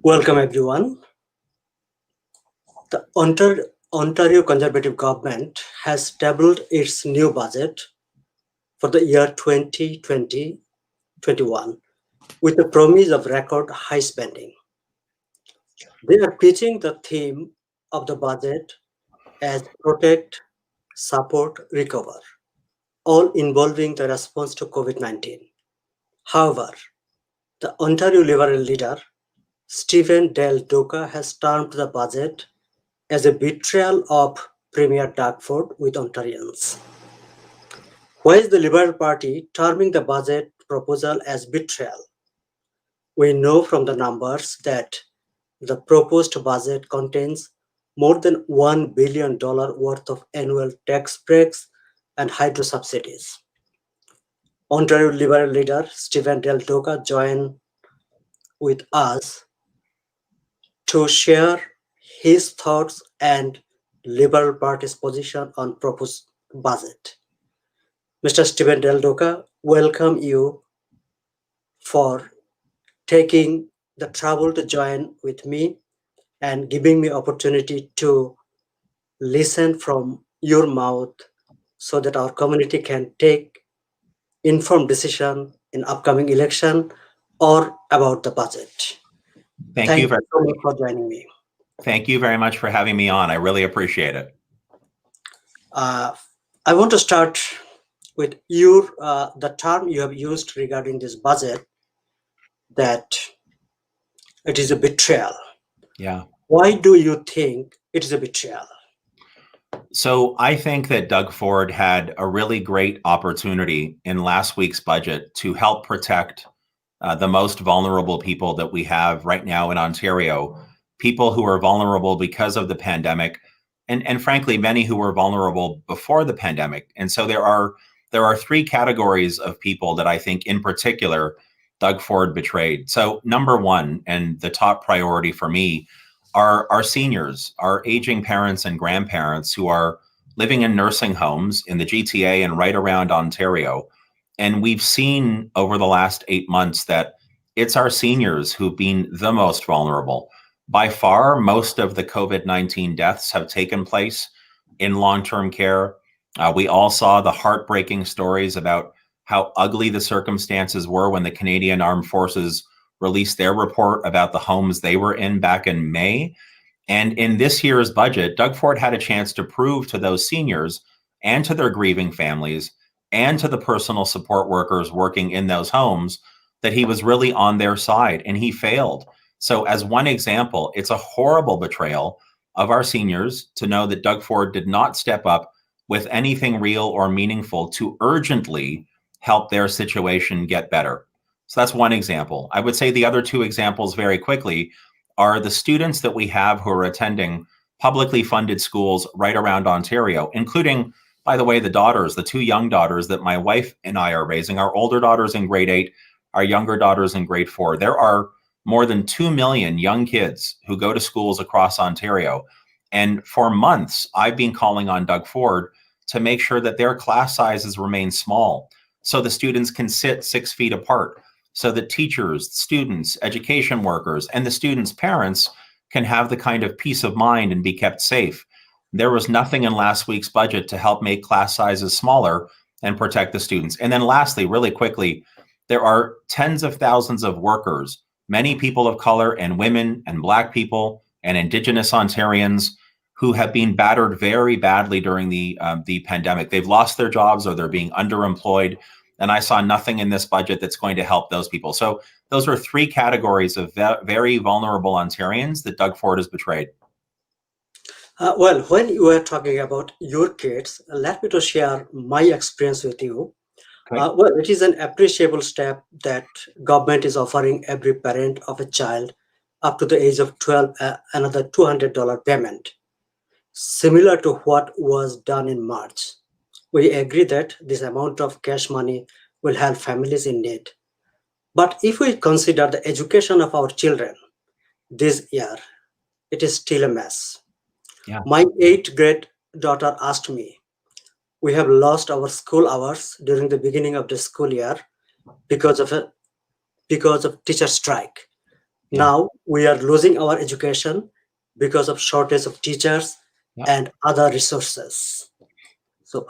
Welcome everyone. The Ontario Conservative government has tabled its new budget for the year 2020-21 with the promise of record high spending. They are pitching the theme of the budget as protect, support, recover, all involving the response to COVID-19. However, the Ontario Liberal leader, Stephen Duca, has termed the budget as a betrayal of Premier Doug Ford with Ontarians. Why is the Liberal Party terming the budget proposal as betrayal? We know from the numbers that the proposed budget contains more than $1 billion worth of annual tax breaks and hydro subsidies. Ontario Liberal leader Stephen Duca joined with us to share his thoughts and Liberal Party's position on proposed budget. Mr. Stephen Duca, welcome you for taking the trouble to join with me and giving me opportunity to listen from your mouth so that our community can take informed decision in upcoming election or about the budget. Thank you so much for joining me. Thank you very much for having me on. I really appreciate it. I want to start with your the term you have used regarding this budget, that it is a betrayal. Yeah. Why do you think it is a betrayal? So I think that Doug Ford had a really great opportunity in last week's budget to help protect the most vulnerable people that we have right now in Ontario, people who are vulnerable because of the pandemic, and frankly, many who were vulnerable before the pandemic. And so there are three categories of people that I think in particular Doug Ford betrayed. So number one, and the top priority for me, are our seniors, our aging parents and grandparents who are living in nursing homes in the GTA and right around Ontario. And we've seen over the last 8 months that it's our seniors who've been the most vulnerable. By far, most of the COVID-19 deaths have taken place in long-term care. We all saw the heartbreaking stories about how ugly the circumstances were when the Canadian Armed Forces released their report about the homes they were in back in May. And in this year's budget, Doug Ford had a chance to prove to those seniors and to their grieving families and to the personal support workers working in those homes that he was really on their side, and he failed. So as one example, it's a horrible betrayal of our seniors to know that Doug Ford did not step up with anything real or meaningful to urgently help their situation get better. So that's one example. I would say the other two examples very quickly are the students that we have who are attending publicly funded schools right around Ontario, including, by the way, the two young daughters that my wife and I are raising. Our older daughter's in grade 8, our younger daughter's in grade 4. There are more than 2 million young kids who go to schools across Ontario. And for months, I've been calling on Doug Ford to make sure that their class sizes remain small so the students can sit 6 feet apart, so that teachers, students, education workers, and the students' parents can have the kind of peace of mind and be kept safe. There was nothing in last week's budget to help make class sizes smaller and protect the students. And then lastly, really quickly, there are tens of thousands of workers, many people of color and women and Black people and Indigenous Ontarians who have been battered very badly during the pandemic. They've lost their jobs or they're being underemployed. And I saw nothing in this budget that's going to help those people. So those are three categories of very vulnerable Ontarians that Doug Ford has betrayed. Well, when you were talking about your kids, let me to share my experience with you. Okay. Well, it is an appreciable step that government is offering every parent of a child up to the age of 12 another $200 payment, similar to what was done in March. We agree that this amount of cash money will help families in need. But if we consider the education of our children this year, it is still a mess. Yeah. My 8th grade daughter asked me, we have lost our school hours during the beginning of the school year because of teacher strike. Yeah. Now we are losing our education because of shortage of teachers Yeah. and other resources. So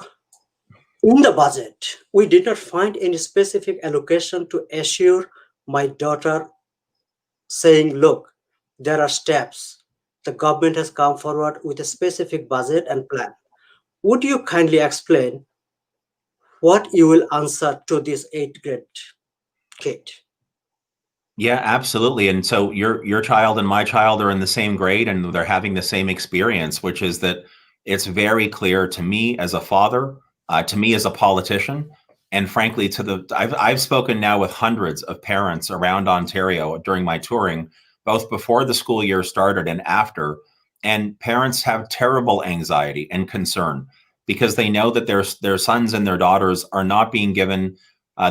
in the budget, we did not find any specific allocation to assure my daughter, saying, look, there are steps. The government has come forward with a specific budget and plan. Would you kindly explain what you will answer to this eighth grade kid? Yeah, absolutely. And so your child and my child are in the same grade and they're having the same experience, which is that it's very clear to me as a father, to me as a politician, and frankly to the I've spoken now with hundreds of parents around Ontario during my touring, both before the school year started and after, and parents have terrible anxiety and concern because they know that their sons and their daughters are not being given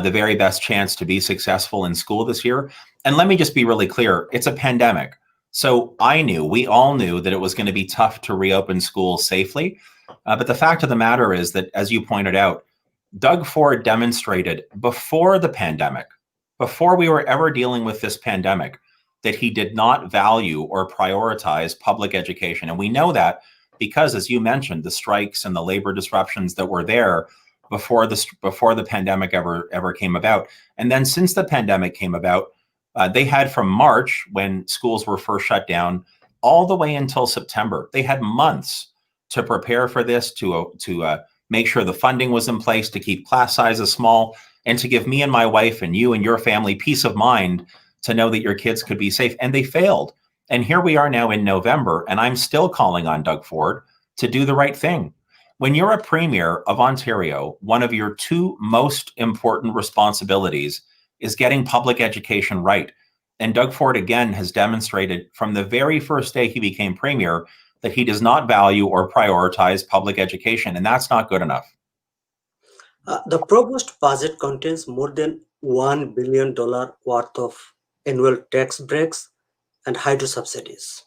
the very best chance to be successful in school this year. And let me just be really clear, it's a pandemic. So we all knew that it was going to be tough to reopen schools safely. But the fact of the matter is that, as you pointed out, Doug Ford demonstrated before the pandemic, before we were ever dealing with this pandemic, that he did not value or prioritize public education. And we know that because, as you mentioned, the strikes and the labor disruptions that were there before the pandemic ever came about. And then since the pandemic came about, they had from March, when schools were first shut down, all the way until September. They had months to prepare for this, to make sure the funding was in place, to keep class sizes small, and to give me and my wife and you and your family peace of mind to know that your kids could be safe. And they failed. And here we are now in November, and I'm still calling on Doug Ford to do the right thing. When you're a premier of Ontario, one of your two most important responsibilities is getting public education right. And Doug Ford, again, has demonstrated from the very first day he became premier that he does not value or prioritize public education, and that's not good enough. The proposed budget contains more than $1 billion worth of annual tax breaks and hydro subsidies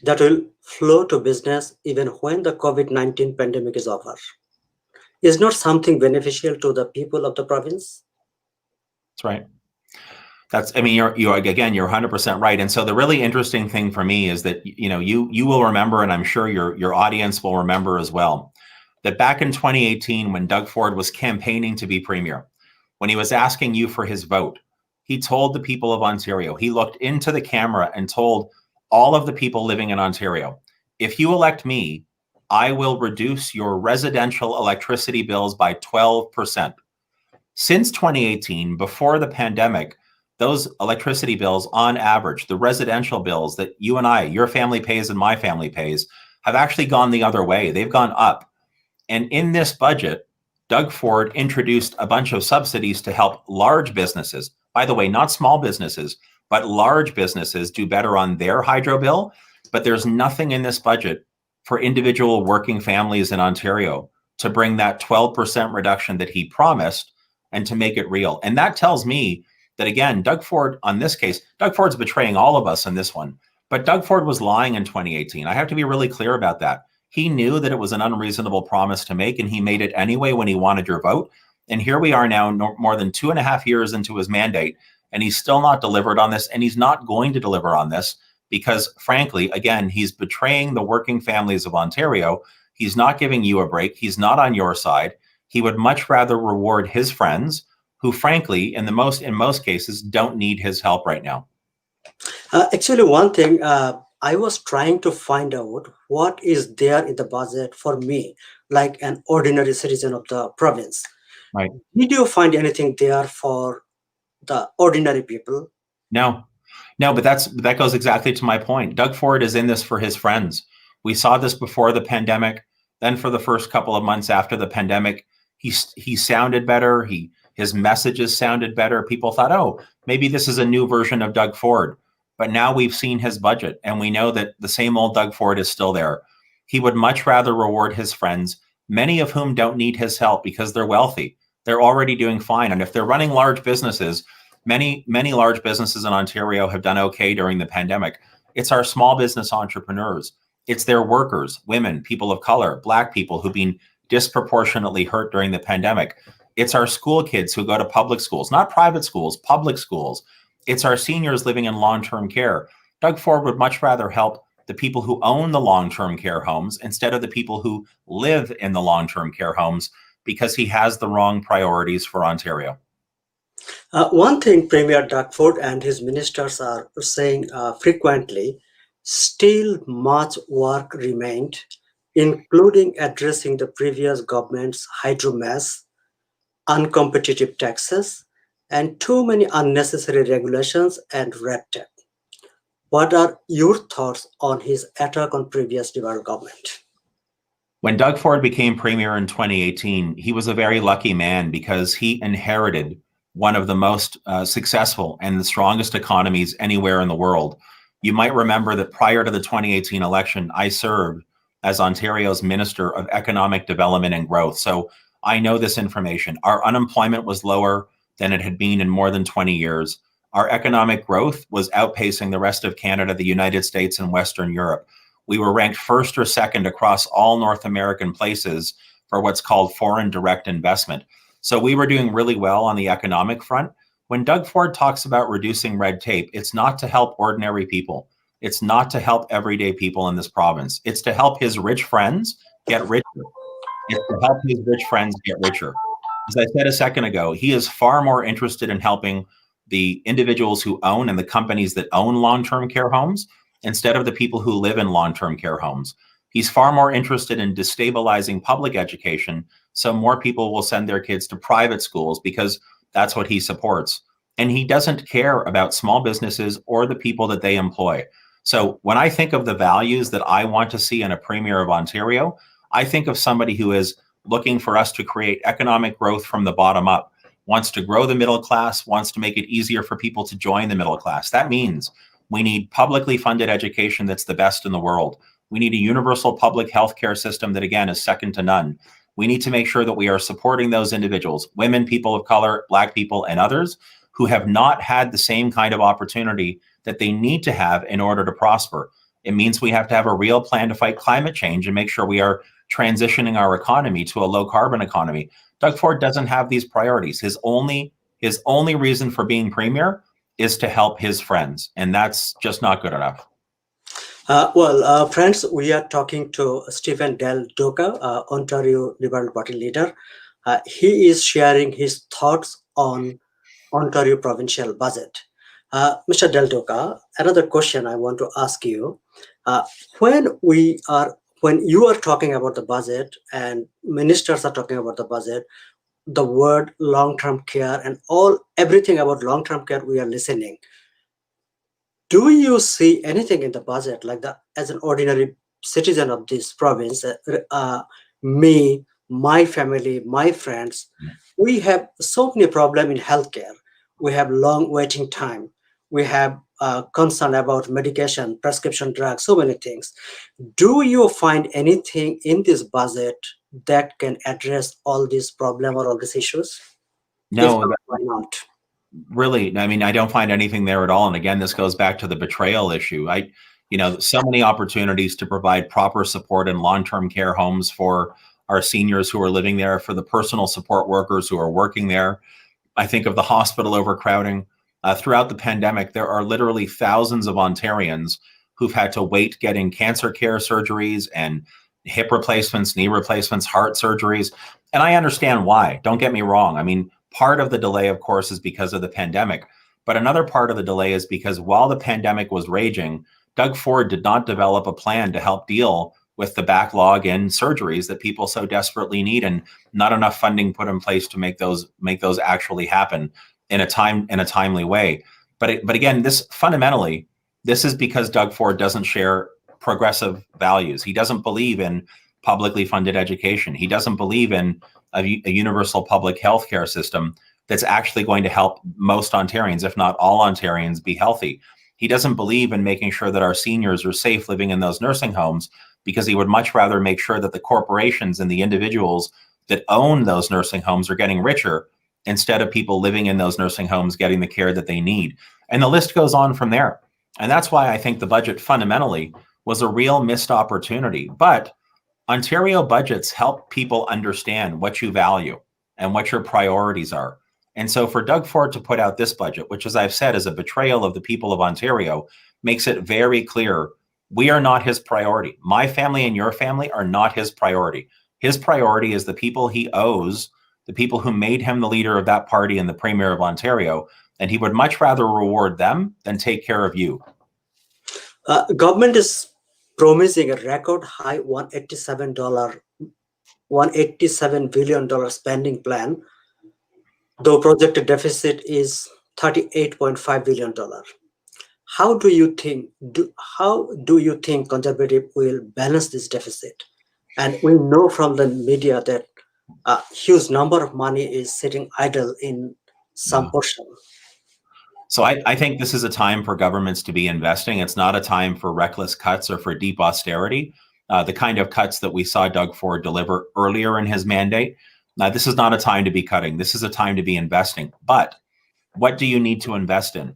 that will flow to business even when the COVID-19 pandemic is over. Is not something beneficial to the people of the province? That's right. You're 100% right. And so the really interesting thing for me is that, you will remember, and I'm sure your audience will remember as well, that back in 2018, when Doug Ford was campaigning to be premier, when he was asking you for his vote, he told the people of Ontario, he looked into the camera and told all of the people living in Ontario, if you elect me, I will reduce your residential electricity bills by 12%. Since 2018, before the pandemic, those electricity bills, on average, the residential bills that you and I, your family pays and my family pays, have actually gone the other way. They've gone up. And in this budget, Doug Ford introduced a bunch of subsidies to help large businesses. By the way, not small businesses, but large businesses do better on their hydro bill. But there's nothing in this budget for individual working families in Ontario to bring that 12% reduction that he promised and to make it real. And that tells me that, again, Doug Ford, on this case, Doug Ford's betraying all of us in this one. But Doug Ford was lying in 2018. I have to be really clear about that. He knew that it was an unreasonable promise to make, and he made it anyway when he wanted your vote. And here we are now, more than 2.5 years into his mandate, and he's still not delivered on this, and he's not going to deliver on this because, frankly, again, he's betraying the working families of Ontario. He's not giving you a break. He's not on your side. He would much rather reward his friends, who, frankly, in most cases, don't need his help right now. Actually, one thing I was trying to find out what is there in the budget for me, like an ordinary citizen of the province. Right. Did you find anything there for the ordinary people? No, but that goes exactly to my point. Doug Ford is in this for his friends. We saw this before the pandemic. Then for the first couple of months after the pandemic, he sounded better. His messages sounded better. People thought, oh, maybe this is a new version of Doug Ford. But now we've seen his budget, and we know that the same old Doug Ford is still there. He would much rather reward his friends, many of whom don't need his help because they're wealthy. They're already doing fine. And if they're running large businesses, many large businesses in Ontario have done okay during the pandemic. It's our small business entrepreneurs. It's their workers, women, people of color, Black people who've been disproportionately hurt during the pandemic. It's our school kids who go to public schools, not private schools, public schools. It's our seniors living in long-term care. Doug Ford would much rather help the people who own the long-term care homes instead of the people who live in the long-term care homes because he has the wrong priorities for Ontario. One thing Premier Duckford and his ministers are saying frequently, still much work remained, including addressing the previous government's hydro mess, uncompetitive taxes, and too many unnecessary regulations and red tape. What are your thoughts on his attack on previous Liberal government? When Doug Ford became premier in 2018, he was a very lucky man because he inherited one of the most successful and the strongest economies anywhere in the world. You might remember that prior to the 2018 election, I served as Ontario's Minister of Economic Development and Growth. So I know this information. Our unemployment was lower than it had been in more than 20 years. Our economic growth was outpacing the rest of Canada, the United States, and Western Europe. We were ranked first or second across all North American places for what's called foreign direct investment. So we were doing really well on the economic front. When Doug Ford talks about reducing red tape, it's not to help ordinary people. It's not to help everyday people in this province. It's to help his rich friends get richer. It's to help his rich friends get richer. As I said a second ago, he is far more interested in helping the individuals who own and the companies that own long-term care homes instead of the people who live in long-term care homes. He's far more interested in destabilizing public education so more people will send their kids to private schools because that's what he supports. And he doesn't care about small businesses or the people that they employ. So when I think of the values that I want to see in a premier of Ontario, I think of somebody who is looking for us to create economic growth from the bottom up, wants to grow the middle class, wants to make it easier for people to join the middle class. That means we need publicly funded education that's the best in the world. We need a universal public healthcare system that, again, is second to none. We need to make sure that we are supporting those individuals, women, people of color, Black people, and others who have not had the same kind of opportunity that they need to have in order to prosper. It means we have to have a real plan to fight climate change and make sure we are transitioning our economy to a low carbon economy. Doug Ford doesn't have these priorities. His only reason for being premier is to help his friends, and that's just not good enough. Friends, we are talking to Stephen Del Duca, Ontario Liberal Party leader. He is sharing his thoughts on Ontario provincial budget. Mr. Del Duca, another question I want to ask you. Uh, when you are talking about the budget and ministers are talking about the budget, the word long-term care and everything about long-term care, we are listening. Do you see anything in the budget like that as an ordinary citizen of this province, me, my family, my friends, we have so many problems in healthcare. We have long waiting time. We have concern about medication, prescription drugs, so many things. Do you find anything in this budget that can address all these problems or all these issues? If No, not, why not? really. I mean, I don't find anything there at all. And again, this goes back to the betrayal issue. So many opportunities to provide proper support in long-term care homes for our seniors who are living there, for the personal support workers who are working there. I think of the hospital overcrowding. Throughout the pandemic, there are literally thousands of Ontarians who've had to wait getting cancer care surgeries and hip replacements, knee replacements, heart surgeries. And I understand why. Don't get me wrong. I mean, part of the delay, of course, is because of the pandemic. But another part of the delay is because while the pandemic was raging, Doug Ford did not develop a plan to help deal with the backlog in surgeries that people so desperately need, and not enough funding put in place to make those actually happen in a timely way. But again, this is because Doug Ford doesn't share progressive values. He doesn't believe in publicly funded education. He doesn't believe in a universal public health care system that's actually going to help most Ontarians, if not all Ontarians, be healthy. He doesn't believe in making sure that our seniors are safe living in those nursing homes, because he would much rather make sure that the corporations and the individuals that own those nursing homes are getting richer instead of people living in those nursing homes getting the care that they need. And the list goes on from there. And that's why I think the budget fundamentally was a real missed opportunity. But Ontario budgets help people understand what you value and what your priorities are. And so for Doug Ford to put out this budget, which, as I've said, is a betrayal of the people of Ontario, makes it very clear we are not his priority. My family and your family are not his priority. His priority is the people he owes, the people who made him the leader of that party and the premier of Ontario, and he would much rather reward them than take care of you. Government is promising a record high $187 billion spending plan, though projected deficit is $38.5 billion. How do you think conservative will balance this deficit? And we know from the media that a huge number of money is sitting idle in some portion. So I think this is a time for governments to be investing. It's not a time for reckless cuts or for deep austerity, the kind of cuts that we saw Doug Ford deliver earlier in his mandate. This is not a time to be cutting. This is a time to be investing. But what do you need to invest in?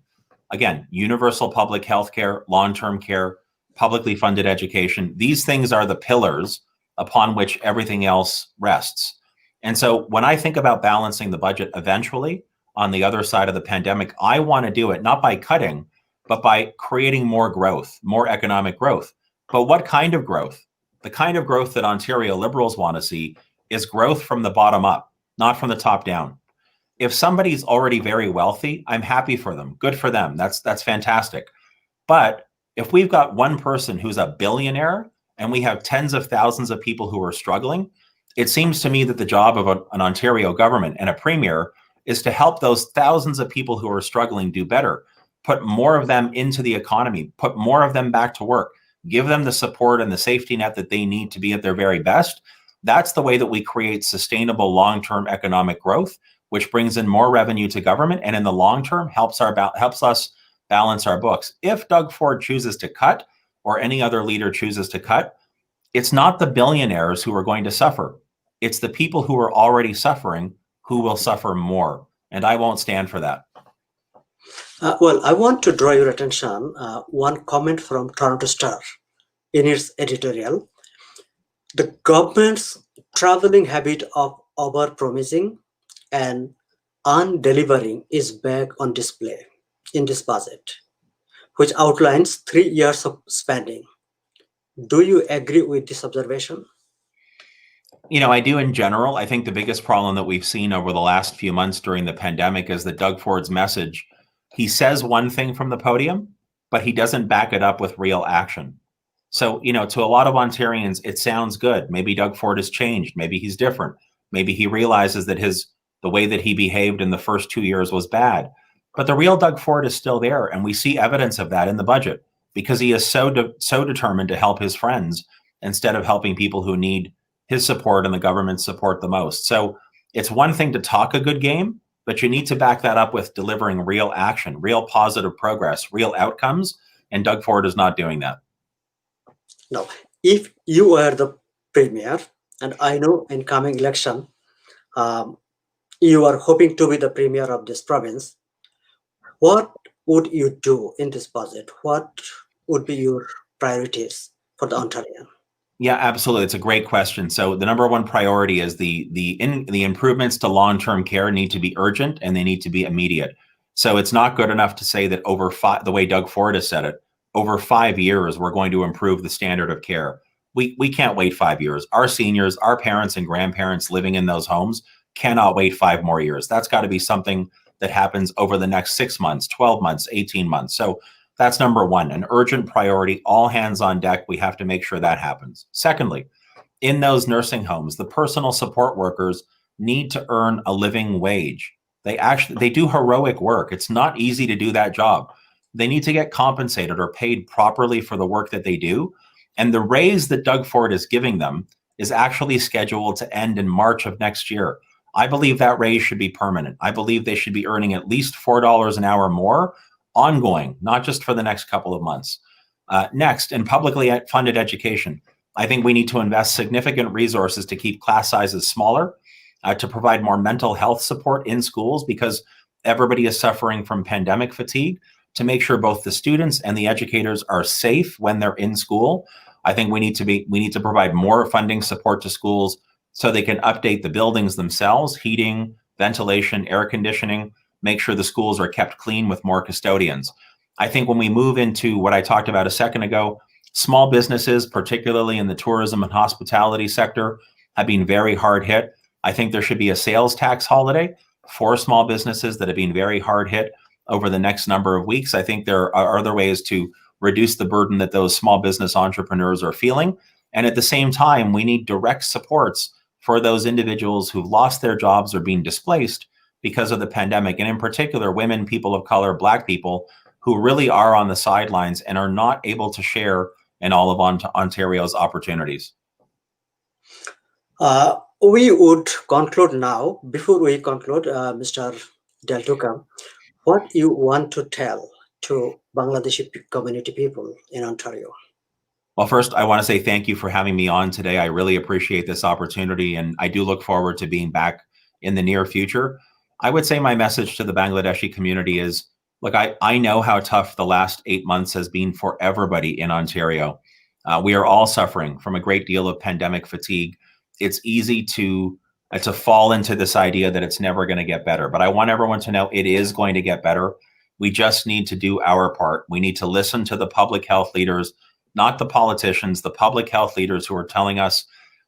Again, universal public health care, long-term care, publicly funded education. These things are the pillars upon which everything else rests. And so when I think about balancing the budget eventually on the other side of the pandemic, I want to do it not by cutting, but by creating more growth, more economic growth. But what kind of growth? The kind of growth that Ontario Liberals want to see is growth from the bottom up, not from the top down. If somebody's already very wealthy, I'm happy for them. Good for them. That's fantastic. But if we've got one person who's a billionaire and we have tens of thousands of people who are struggling, it seems to me that the job of an Ontario government and a premier is to help those thousands of people who are struggling do better, put more of them into the economy, put more of them back to work, give them the support and the safety net that they need to be at their very best. That's the way that we create sustainable long-term economic growth, which brings in more revenue to government and in the long term helps us balance our books. If Doug Ford chooses to cut or any other leader chooses to cut, it's not the billionaires who are going to suffer. It's the people who are already suffering who will suffer more. And I won't stand for that. Well, I want to draw your attention one comment from Toronto Star in its editorial. The government's traveling habit of over-promising and undelivering is back on display in this budget, which outlines 3 years of spending. Do you agree with this observation? I do in general. I think the biggest problem that we've seen over the last few months during the pandemic is that Doug Ford's message, he says one thing from the podium, but he doesn't back it up with real action. So, to a lot of Ontarians, it sounds good. Maybe Doug Ford has changed. Maybe he's different. Maybe he realizes that the way that he behaved in the first 2 years was bad. But the real Doug Ford is still there. And we see evidence of that in the budget because he is so determined to help his friends instead of helping people who need his support and the government's support the most. So it's one thing to talk a good game, but you need to back that up with delivering real action, real positive progress, real outcomes. And Doug Ford is not doing that. Now, if you were the premier, and I know in coming election, you are hoping to be the premier of this province, what would you do in this budget? What would be your priorities for the Ontarian? Yeah, absolutely. It's a great question. So the number one priority is the improvements to long-term care need to be urgent and they need to be immediate. So it's not good enough to say that the way Doug Ford has said it, over 5 years, we're going to improve the standard of care. We can't wait 5 years. Our seniors, our parents and grandparents living in those homes cannot wait 5 more years. That's got to be something that happens over the next 6 months, 12 months, 18 months. So that's number one, an urgent priority, all hands on deck. We have to make sure that happens. Secondly, in those nursing homes, the personal support workers need to earn a living wage. They do heroic work. It's not easy to do that job. They need to get compensated or paid properly for the work that they do. And the raise that Doug Ford is giving them is actually scheduled to end in March of next year. I believe that raise should be permanent. I believe they should be earning at least $4 an hour more ongoing, not just for the next couple of months. Next, in publicly funded education, I think we need to invest significant resources to keep class sizes smaller, to provide more mental health support in schools because everybody is suffering from pandemic fatigue, to make sure both the students and the educators are safe when they're in school. I think we need to provide more funding support to schools so they can update the buildings themselves, heating, ventilation, air conditioning, make sure the schools are kept clean with more custodians. I think when we move into what I talked about a second ago, small businesses, particularly in the tourism and hospitality sector, have been very hard hit. I think there should be a sales tax holiday for small businesses that have been very hard hit over the next number of weeks. I think there are other ways to reduce the burden that those small business entrepreneurs are feeling. And at the same time, we need direct supports for those individuals who've lost their jobs or been displaced because of the pandemic. And in particular, women, people of color, Black people who really are on the sidelines and are not able to share in all of Ontario's opportunities. We would conclude now. Before we conclude, Mr. Del Duca, what you want to tell to Bangladeshi community people in Ontario? Well, first, I want to say thank you for having me on today. I really appreciate this opportunity, and I do look forward to being back in the near future. I would say my message to the Bangladeshi community is, look, I know how tough the last 8 months has been for everybody in Ontario. We are all suffering from a great deal of pandemic fatigue. It's easy to fall into this idea that it's never going to get better. But I want everyone to know it is going to get better. We just need to do our part. We need to listen to the public health leaders, not the politicians, the public health leaders who are telling us,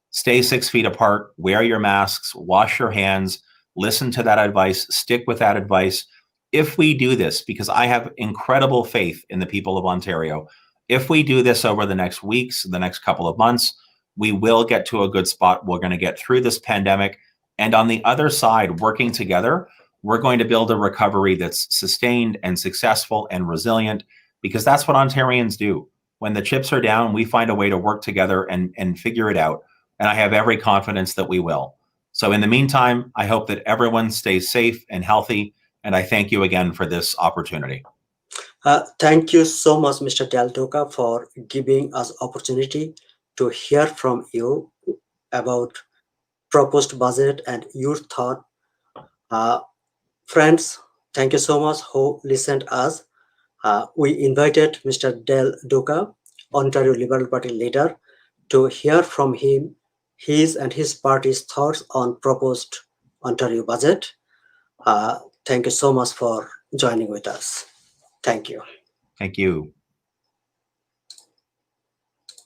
stay 6 feet apart, wear your masks, wash your hands, listen to that advice, stick with that advice. If we do this, because I have incredible faith in the people of Ontario, if we do this over the next weeks, the next couple of months, we will get to a good spot. We're going to get through this pandemic. And on the other side, working together, we're going to build a recovery that's sustained and successful and resilient, because that's what Ontarians do. When the chips are down, we find a way to work together and figure it out. And I have every confidence that we will. So in the meantime, I hope that everyone stays safe and healthy. And I thank you again for this opportunity. Thank you so much, Mr. Del Duca, for giving us opportunity to hear from you about proposed budget and your thought. Friends, thank you so much who listened us. We invited Mr. Del Duca, Ontario Liberal Party leader, to hear from him his and his party's thoughts on proposed Ontario budget. Thank you so much for joining with us. Thank you. Thank you.